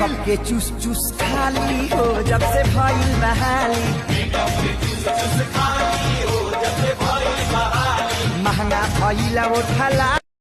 कब के चूस चूस खाली हो जब से भइल बहाली, महंगा भइला वो ठला।